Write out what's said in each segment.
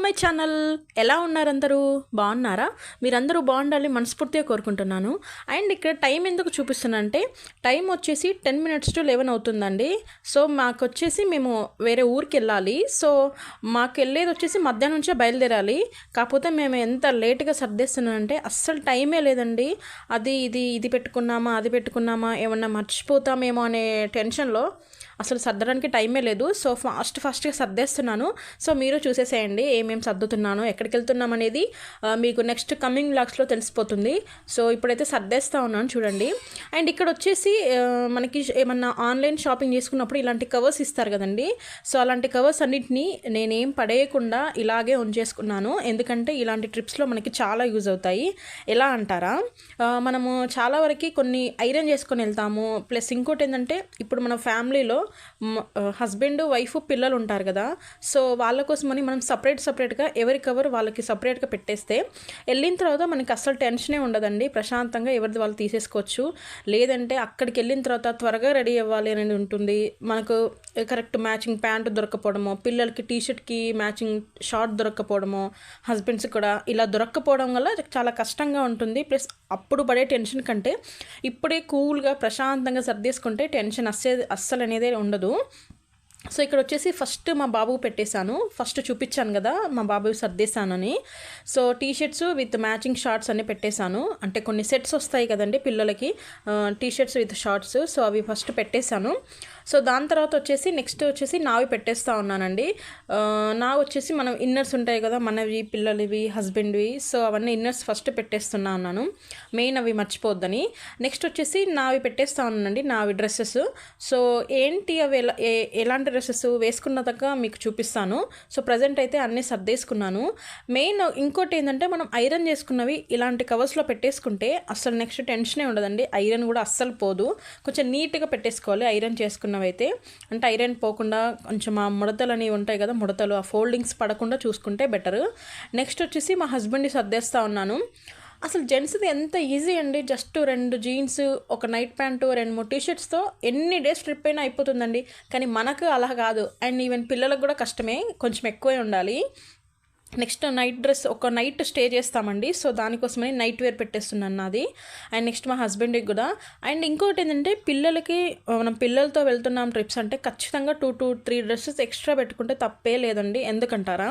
My channel. ఎలా ఉన్నారు అందరూ? బాగున్నారా? మీరందరూ బాగుండాలి మనస్ఫూర్తిగా కోరుకుంటున్నాను. అండ్ ఇక్కడ టైం ఎందుకు చూపిస్తున్నా అంటే టైం వచ్చేసి 10 minutes to 11 అవుతుందండి. సో మాకు వచ్చేసి మేము వేరే ఊరికి వెళ్ళాలి. సో మాకు వెళ్ళేది వచ్చేసి మధ్యాహ్నం నుంచే బయలుదేరాలి. కాకపోతే మేము ఎంత లేట్గా సర్దేస్తున్నానంటే అస్సలు టైమే లేదండి. ఇది పెట్టుకున్నామా, అది పెట్టుకున్నామా, ఏమన్నా మర్చిపోతామేమో అనే టెన్షన్లో అసలు సర్దడానికి టైమే లేదు. సో ఫాస్ట్గా సర్దేస్తున్నాను. సో మీరు చూసేసేయండి ఏమేమి సర్దుతున్నాను, ఎక్కడికి వెళ్తున్నాం అనేది మీకు నెక్స్ట్ కమింగ్ బ్లాగ్స్లో తెలిసిపోతుంది. సో ఇప్పుడైతే సర్దేస్తూ ఉన్నాను చూడండి. అండ్ ఇక్కడ వచ్చేసి మనకి ఏమన్నా ఆన్లైన్ షాపింగ్ చేసుకున్నప్పుడు ఇలాంటి కవర్స్ ఇస్తారు కదండి. సో అలాంటి కవర్స్ అన్నిటినీ నేనేం పడేయకుండా ఇలాగే ఉంచేసుకున్నాను. ఎందుకంటే ఇలాంటి ట్రిప్స్లో మనకి చాలా యూజ్ అవుతాయి. ఎలా అంటారా, మనము చాలా వరకు కొన్ని ఐరన్ చేసుకొని వెళ్తాము. ప్లస్ ఇంకోటి ఏంటంటే ఇప్పుడు మన ఫ్యామిలీలో హస్బెండ్, వైఫ్, పిల్లలు ఉంటారు కదా. సో వాళ్ళ కోసమని మనం సపరేట్గా ఎవరి కవర్ వాళ్ళకి సపరేట్గా పెట్టేస్తే వెళ్ళిన తర్వాత మనకి అస్సలు టెన్షనే ఉండదండి. ప్రశాంతంగా ఎవరిది వాళ్ళు తీసేసుకోవచ్చు. లేదంటే అక్కడికి వెళ్ళిన తర్వాత త్వరగా రెడీ అవ్వాలి అనేది ఉంటుంది. మనకు కరెక్ట్ మ్యాచింగ్ ప్యాంటు దొరకపోవడము, పిల్లలకి టీషర్ట్కి మ్యాచింగ్ షార్ట్ దొరకపోవడము, హస్బెండ్స్ కూడా ఇలా దొరక్కపోవడం వల్ల చాలా కష్టంగా ఉంటుంది. ప్లస్ అప్పుడు పడే టెన్షన్ కంటే ఇప్పుడే కూల్గా ప్రశాంతంగా సర్దేసుకుంటే టెన్షన్ అస్సలు అనేది ఉండదు. సో ఇక్కడ వచ్చేసి ఫస్ట్ మా బాబుకు పెట్టేశాను. ఫస్ట్ చూపించాను కదా మా బాబుకి సర్దేశానని. So T-shirts with matching shorts అన్నీ పెట్టేశాను. అంటే కొన్ని సెట్స్ వస్తాయి కదండి పిల్లలకి, టీషర్ట్స్ విత్ షార్ట్స్. సో అవి ఫస్ట్ పెట్టేశాను. సో దాని తర్వాత వచ్చేసి నెక్స్ట్ వచ్చేసి నావి పెట్టేస్తూ ఉన్నానండి. నావి వచ్చేసి మనం ఇన్నర్స్ ఉంటాయి కదా మనవి, పిల్లలవి, హస్బెండ్వి. సో అవన్నీ ఇన్నర్స్ ఫస్ట్ పెట్టేస్తున్నా ఉన్నాను, మెయిన్ అవి మర్చిపోద్దని. నెక్స్ట్ వచ్చేసి నావి పెట్టేస్తూ ఉన్నానండి, నావి డ్రెస్సెస్. సో ఏంటి అవి ఎలాంటి డ్రెస్సెస్ వేసుకున్నదాకా మీకు చూపిస్తాను. సో ప్రజెంట్ అయితే అన్నీ సర్దేసుకున్నాను. మెయిన్ ఇంకోటి ఏంటంటే మనం ఐరన్ చేసుకున్నవి ఇలాంటి కవర్స్లో పెట్టేసుకుంటే అస్సలు నెక్స్ట్ టెన్షనే ఉండదండి. ఐరన్ కూడా అస్సలు పోదు. కొంచెం నీట్గా పెట్టేసుకోవాలి ఐరన్ చేసుకున్నవైతే. అంటే ఐరన్ పోకుండా కొంచెం ఆ ముడతలు అనేవి ఉంటాయి కదా, ముడతలు ఆ ఫోల్డింగ్స్ పడకుండా చూసుకుంటే బెటర్. నెక్స్ట్ వచ్చేసి మా హస్బెండ్ని సర్దేస్తూ ఉన్నాను. అసలు జెంట్స్ది ఎంత ఈజీ అండి. జస్ట్ 2 జీన్స్, ఒక నైట్ ప్యాంటు, 2-3 టీషర్ట్స్తో ఎన్ని డేస్ ట్రిప్ అయినా అయిపోతుందండి. కానీ మనకు అలా కాదు. అండ్ ఈవెన్ పిల్లలకు కూడా కష్టమే, కొంచెం ఎక్కువే ఉండాలి. నెక్స్ట్ నైట్ డ్రెస్, ఒక నైట్ స్టే చేస్తామండి. సో దానికోసమని నైట్ వేర్ పెట్టేస్తున్నాను నాది. అండ్ నెక్స్ట్ మా హస్బెండ్కి కూడా. అండ్ ఇంకొకటి ఏంటంటే పిల్లలకి, మనం పిల్లలతో వెళ్తున్నాం ట్రిప్స్ అంటే ఖచ్చితంగా 2-3 డ్రెస్సెస్ ఎక్స్ట్రా పెట్టుకుంటే తప్పే లేదండి. ఎందుకంటారా,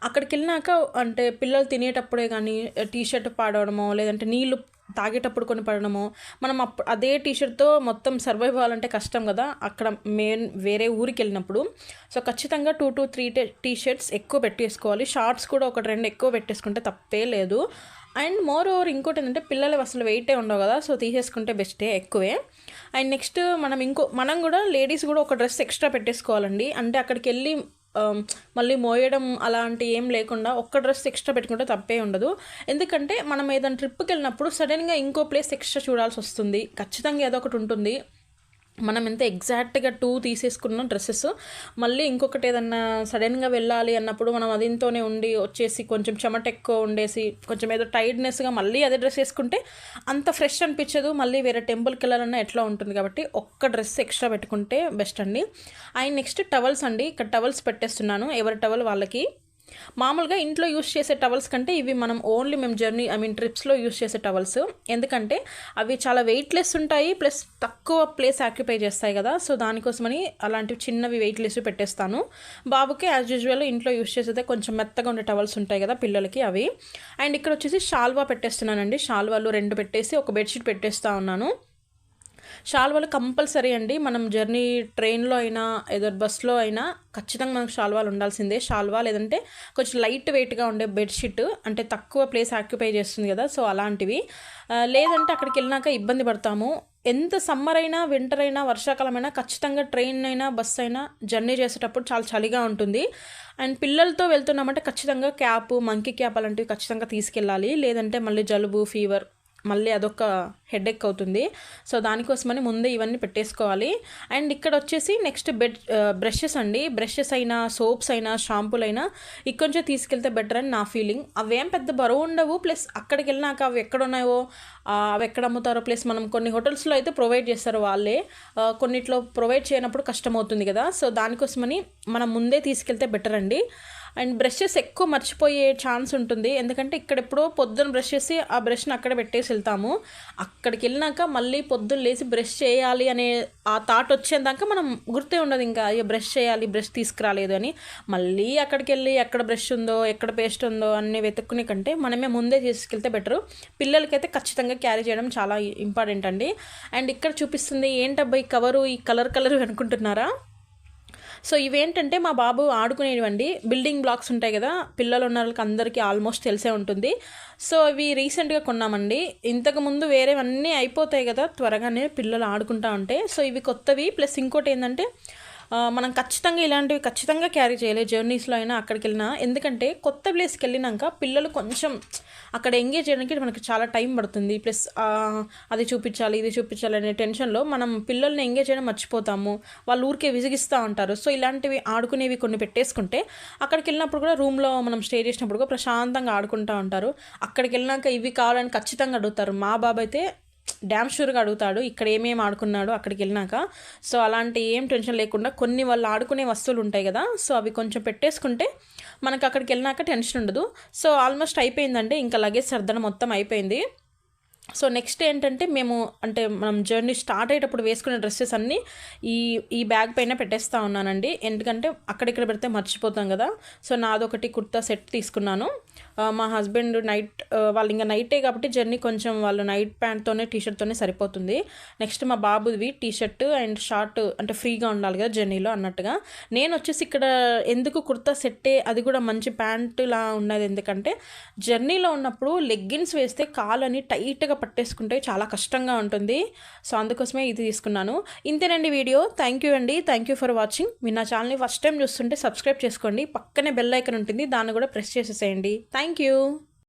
అక్కడికి వెళ్ళినాక అంటే పిల్లలు తినేటప్పుడే కానీ టీషర్ట్ పాడవడమో, లేదంటే నీళ్ళు తాగేటప్పుడు కొని పడడము, మనం అదే టీషర్ట్తో మొత్తం సర్వైవ్ అవ్వాలంటే కష్టం కదా అక్కడ వేరే ఊరికి వెళ్ళినప్పుడు. సో ఖచ్చితంగా 2-3 టీషర్ట్స్ ఎక్కువ పెట్టేసుకోవాలి. షార్ట్స్ కూడా 1-2 ఎక్కువ పెట్టేసుకుంటే తప్పే లేదు. అండ్ మోర్ ఓవర్ ఇంకోటి ఏంటంటే పిల్లలు అసలు వెయిటే ఉండవు కదా, సో తీసేసుకుంటే బెస్టే ఎక్కువే. అండ్ నెక్స్ట్ మనం కూడా లేడీస్ కూడా ఒక డ్రెస్ ఎక్స్ట్రా పెట్టేసుకోవాలండి. అంటే అక్కడికి వెళ్ళి మళ్ళీ మోయడం అలాంటి ఏం లేకుండా ఒక్క డ్రెస్ ఎక్స్ట్రా పెట్టుకుంటే తప్పే ఉండదు. ఎందుకంటే మనం ఏదైనా ట్రిప్కి వెళ్ళినప్పుడు సడన్గా ఇంకో ప్లేస్ ఎక్స్ట్రా చూడాల్సి వస్తుంది. ఖచ్చితంగా ఏదో ఒకటి ఉంటుంది. మనం ఎంత ఎగ్జాక్ట్గా 2 తీసేసుకున్న డ్రెస్సెస్ మళ్ళీ ఇంకొకటి ఏదన్నా సడన్గా వెళ్ళాలి అన్నప్పుడు మనం అదింతోనే ఉండి వచ్చేసి కొంచెం చెమట ఎక్కువ ఉండేసి కొంచెం ఏదో టైర్డ్నెస్గా మళ్ళీ అదే డ్రెస్ వేసుకుంటే అంత ఫ్రెష్ అనిపించదు. మళ్ళీ వేరే టెంపుల్కి వెళ్ళాలన్నా ఎట్లా ఉంటుంది. కాబట్టి ఒక్క డ్రెస్ ఎక్స్ట్రా పెట్టుకుంటే బెస్ట్ అండి. అండ్ నెక్స్ట్ టవల్స్ అండి. ఇక్కడ టవల్స్ పెట్టేస్తున్నాను, ఎవరి టవల్ వాళ్ళకి. మామూలుగా ఇంట్లో యూస్ చేసే టవల్స్ కంటే ఇవి మనం మేము ట్రిప్స్లో యూస్ చేసే టవల్స్. ఎందుకంటే అవి చాలా వెయిట్లెస్ ఉంటాయి, ప్లస్ తక్కువ ప్లేస్ ఆక్యుపై చేస్తాయి కదా. సో దానికోసమని అలాంటివి చిన్నవి వెయిట్లెస్ పెట్టేస్తాను. బాబుకి యాజ్ యూజువల్ ఇంట్లో యూస్ చేసేదే కొంచెం మెత్తగా ఉండే టవల్స్ ఉంటాయి కదా పిల్లలకి, అవి. అండ్ ఇక్కడ వచ్చేసి షాల్వా పెట్టేస్తున్నానండి. షాల్వాలు 2 పెట్టేసి ఒక బెడ్షీట్ పెట్టేస్తూ ఉన్నాను. షాల్వాలు కంపల్సరీ అండి. మనం జర్నీ ట్రైన్లో అయినా ఏదో బస్లో అయినా ఖచ్చితంగా మనకు షాల్వాలు ఉండాల్సిందే. షాల్వా లేదంటే కొంచెం లైట్ వెయిట్గా ఉండే బెడ్షీట్, అంటే తక్కువ ప్లేస్ ఆక్యుపై చేస్తుంది కదా, సో అలాంటివి. లేదంటే అక్కడికి వెళ్ళినాక ఇబ్బంది పడతాము. ఎంత సమ్మర్ అయినా, వింటర్ అయినా, వర్షాకాలమైనా ఖచ్చితంగా ట్రైన్ అయినా బస్ అయినా జర్నీ చేసేటప్పుడు చాలా చలిగా ఉంటుంది. అండ్ పిల్లలతో వెళ్తున్నామంటే ఖచ్చితంగా క్యాప్, మంకీ క్యాప్ అలాంటివి ఖచ్చితంగా తీసుకెళ్ళాలి. లేదంటే మళ్ళీ జలుబు, ఫీవర్, మళ్ళీ అదొక హెడేక్ అవుతుంది. సో దానికోసమని ముందే ఇవన్నీ పెట్టేసుకోవాలి. అండ్ ఇక్కడ వచ్చేసి నెక్స్ట్ బ్రషెస్ అండి. బ్రషెస్ అయినా, సోప్స్ అయినా, షాంపూలు అయినా ఇక్కడి తీసుకెళ్తే బెటర్ అని నా ఫీలింగ్. అవేం పెద్ద బరువు ఉండవు. ప్లస్ అక్కడికి వెళ్ళినాక అవి ఎక్కడ ఉన్నాయో, అవి ఎక్కడ అమ్ముతారో, ప్లస్ మనం కొన్ని హోటల్స్లో అయితే ప్రొవైడ్ చేస్తారు వాళ్ళే, కొన్నిట్లో ప్రొవైడ్ చేయనప్పుడు కష్టమవుతుంది కదా. సో దానికోసమని మనం ముందే తీసుకెళ్తే బెటర్ అండి. అండ్ బ్రషెస్ ఎక్కువ మర్చిపోయే ఛాన్స్ ఉంటుంది, ఎందుకంటే ఇక్కడ ఎప్పుడో పొద్దున్న బ్రష్ చేసి ఆ బ్రష్ని అక్కడ పెట్టేసి వెళ్తాము. అక్కడికి వెళ్ళినాక మళ్ళీ పొద్దున్న లేచి బ్రష్ చేయాలి అనే ఆ థాట్ వచ్చేదాకా మనం గుర్తే ఉండదు, ఇంకా అయ్యో బ్రష్ చేయాలి, బ్రష్ తీసుకురాలేదు అని. మళ్ళీ అక్కడికి వెళ్ళి ఎక్కడ బ్రష్ ఉందో ఎక్కడ పేస్ట్ ఉందో అన్నీ వెతుక్కునే కంటే మనమే ముందే తీసుకెళ్తే బెటరు. పిల్లలకైతే ఖచ్చితంగా క్యారీ చేయడం చాలా ఇంపార్టెంట్ అండి. అండ్ ఇక్కడ చూపిస్తుంది ఏంటబ్బా ఈ కవరు, ఈ కలర్ అనుకుంటున్నారా? సో ఇవేంటంటే మా బాబు ఆడుకునేవండి, బిల్డింగ్ బ్లాక్స్ ఉంటాయి కదా, పిల్లలు ఉన్న వాళ్ళకి అందరికీ ఆల్మోస్ట్ తెలిసే ఉంటుంది. సో ఇవి రీసెంట్గా కొన్నామండి. ఇంతకుముందు వేరేవన్నీ అయిపోతాయి కదా త్వరగానే పిల్లలు ఆడుకుంటూ ఉంటే. సో ఇవి కొత్తవి. ప్లస్ ఇంకోటి ఏంటంటే మనం ఖచ్చితంగా ఇలాంటివి ఖచ్చితంగా క్యారీ చేయాలి జర్నీస్లో అయినా అక్కడికి వెళ్ళినా, ఎందుకంటే కొత్త ప్లేస్కి వెళ్ళినాక పిల్లలు కొంచెం అక్కడ ఎంగేజ్ చేయడానికి మనకి చాలా టైం పడుతుంది. ప్లస్ అది చూపించాలి ఇది చూపించాలి అనే టెన్షన్లో మనం పిల్లల్ని ఎంగేజ్ చేయడం మర్చిపోతాము, వాళ్ళు ఊరికే విసిగిస్తూ ఉంటారు. సో ఇలాంటివి ఆడుకునేవి కొన్ని పెట్టేసుకుంటే అక్కడికి వెళ్ళినప్పుడు కూడా రూమ్లో మనం స్టే చేసినప్పుడు కూడా ప్రశాంతంగా ఆడుకుంటూ ఉంటారు. అక్కడికి వెళ్ళినాక ఇవి కావాలని ఖచ్చితంగా అడుగుతారు. మా బాబు అయితే డ్యామ్ షూర్గా అడుగుతాడు ఇక్కడ ఏమేమి ఆడుకున్నాడు అక్కడికి వెళ్ళినాక. సో అలాంటి ఏం టెన్షన్ లేకుండా కొన్ని వాళ్ళు ఆడుకునే వస్తువులు ఉంటాయి కదా, సో అవి కొంచెం పెట్టేసుకుంటే మనకు అక్కడికి వెళ్ళినాక టెన్షన్ ఉండదు. సో ఆల్మోస్ట్ అయిపోయిందండి, ఇంకా లగేజ్ సర్దడం మొత్తం అయిపోయింది. సో నెక్స్ట్ ఏంటంటే మేము అంటే మనం జర్నీ స్టార్ట్ అయ్యేటప్పుడు వేసుకునే డ్రెస్సెస్ అన్నీ ఈ బ్యాగ్ పైన పెట్టేస్తూ ఉన్నానండి, ఎందుకంటే అక్కడిక్కడ పెడితే మర్చిపోతాం కదా. సో నాదొకటి కుర్తా సెట్ తీసుకున్నాను. మా హస్బెండ్ వాళ్ళు ఇంకా నైటే కాబట్టి జర్నీ కొంచెం వాళ్ళు నైట్ ప్యాంట్తోనే టీషర్ట్తోనే సరిపోతుంది. నెక్స్ట్ మా బాబుది టీషర్ట్ అండ్ షార్ట్ అంటే ఫ్రీగా ఉండాలి కదా జర్నీలో అన్నట్టుగా. నేను వచ్చేసి ఇక్కడ ఎందుకు కుర్తా సెట్టే, అది కూడా మంచి ప్యాంటులా ఉన్నది, ఎందుకంటే జర్నీలో ఉన్నప్పుడు లెగ్గిన్స్ వేస్తే కాలని టైట్గా పట్టేసుకుంటే చాలా కష్టంగా ఉంటుంది. సో అందుకోసమే ఇది తీసుకున్నాను. ఇంతేనండి వీడియో. థ్యాంక్ యూ అండి, థ్యాంక్ యూ ఫర్ వాచింగ్. మీరు నా ఛానల్ని ఫస్ట్ టైం చూస్తుంటే సబ్స్క్రైబ్ చేసుకోండి, పక్కనే బెల్ ఐకాన్ ఉంటుంది, దాన్ని కూడా ప్రెస్ చేసేసేయండి. Thank you.